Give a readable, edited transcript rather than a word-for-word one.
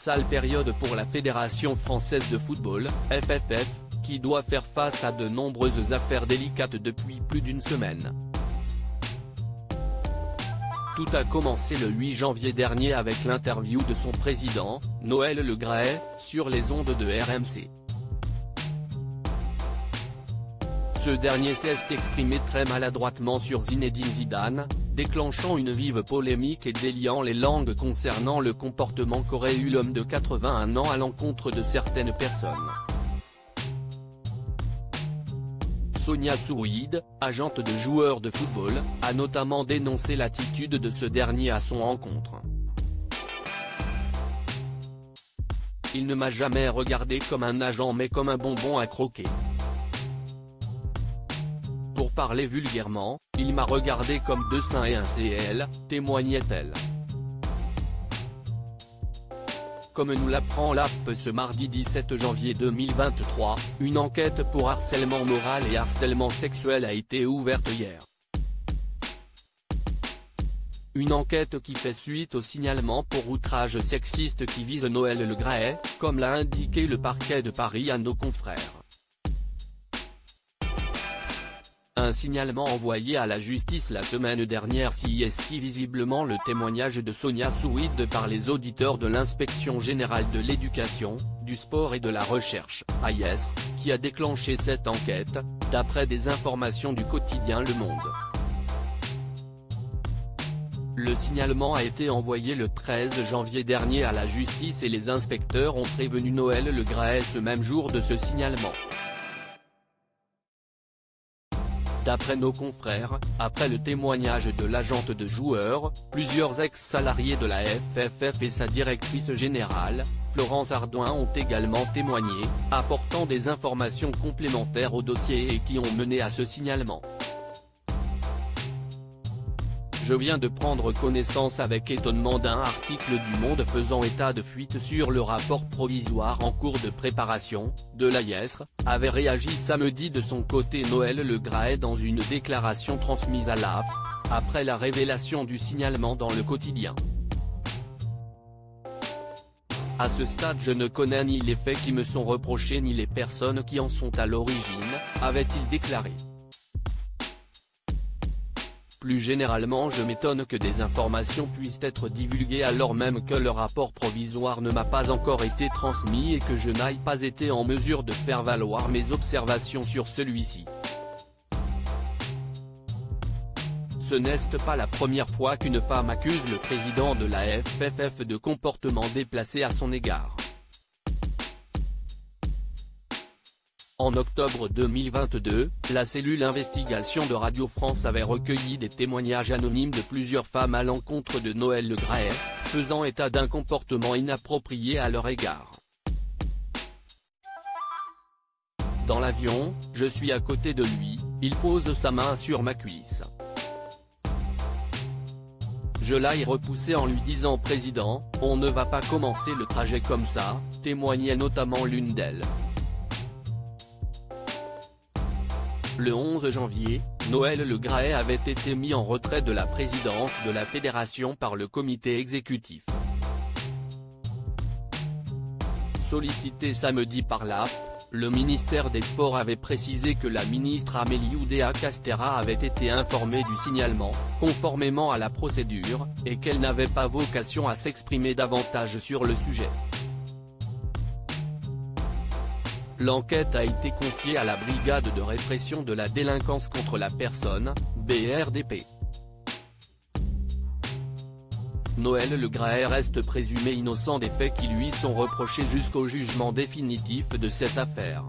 sale période pour la Fédération française de football, FFF, qui doit faire face à de nombreuses affaires délicates depuis plus d'une semaine. Tout a commencé le 8 janvier dernier avec l'interview de son président, Noël Le Graët, sur les ondes de RMC. Ce dernier s'est exprimé très maladroitement sur Zinedine Zidane, déclenchant une vive polémique et déliant les langues concernant le comportement qu'aurait eu l'homme de 81 ans à l'encontre de certaines personnes. Sonia Souid, agente de joueurs de football, a notamment dénoncé l'attitude de ce dernier à son encontre. Il ne m'a jamais regardé comme un agent mais comme un bonbon à croquer. Pour parler vulgairement, il m'a regardé comme deux seins et un CL, témoignait-elle. Comme nous l'apprend l'AFP ce mardi 17 janvier 2023, une enquête pour harcèlement moral et harcèlement sexuel a été ouverte hier. Une enquête qui fait suite au signalement pour outrage sexiste qui vise Noël Le Graët, comme l'a indiqué le parquet de Paris à nos confrères. Un signalement envoyé à la justice la semaine dernière s'y esquie visiblement le témoignage de Sonia Souid par les auditeurs de l'Inspection générale de l'éducation, du sport et de la recherche, AIESR, qui a déclenché cette enquête, d'après des informations du quotidien Le Monde. Le signalement a été envoyé le 13 janvier dernier à la justice et les inspecteurs ont prévenu Noël Le Graët ce même jour de ce signalement. D'après nos confrères, après le témoignage de l'agente de joueurs, plusieurs ex-salariés de la FFF et sa directrice générale, Florence Ardouin ont également témoigné, apportant des informations complémentaires au dossier et qui ont mené à ce signalement. Je viens de prendre connaissance avec étonnement d'un article du Monde faisant état de fuite sur le rapport provisoire en cours de préparation, de l'AIESR, avait réagi samedi de son côté Noël Le Graët dans une déclaration transmise à l'AFP, après la révélation du signalement dans le quotidien. À ce stade je ne connais ni les faits qui me sont reprochés ni les personnes qui en sont à l'origine, avait-il déclaré. Plus généralement je m'étonne que des informations puissent être divulguées alors même que le rapport provisoire ne m'a pas encore été transmis et que je n'aille pas été en mesure de faire valoir mes observations sur celui-ci. Ce n'est pas la première fois qu'une femme accuse le président de la FFF de comportements déplacés à son égard. En octobre 2022, la cellule investigation de Radio France avait recueilli des témoignages anonymes de plusieurs femmes à l'encontre de Noël Le Graët, faisant état d'un comportement inapproprié à leur égard. Dans l'avion, je suis à côté de lui, il pose sa main sur ma cuisse. Je l'ai repoussé en lui disant « Président, on ne va pas commencer le trajet comme ça », témoignait notamment l'une d'elles. Le 11 janvier, Noël Le Graët avait été mis en retrait de la présidence de la fédération par le comité exécutif. Sollicité samedi par l'AFP, le ministère des Sports avait précisé que la ministre Amélie Oudéa-Castéra avait été informée du signalement, conformément à la procédure, et qu'elle n'avait pas vocation à s'exprimer davantage sur le sujet. L'enquête a été confiée à la Brigade de répression de la délinquance contre la personne, BRDP. Noël Le Graët reste présumé innocent des faits qui lui sont reprochés jusqu'au jugement définitif de cette affaire.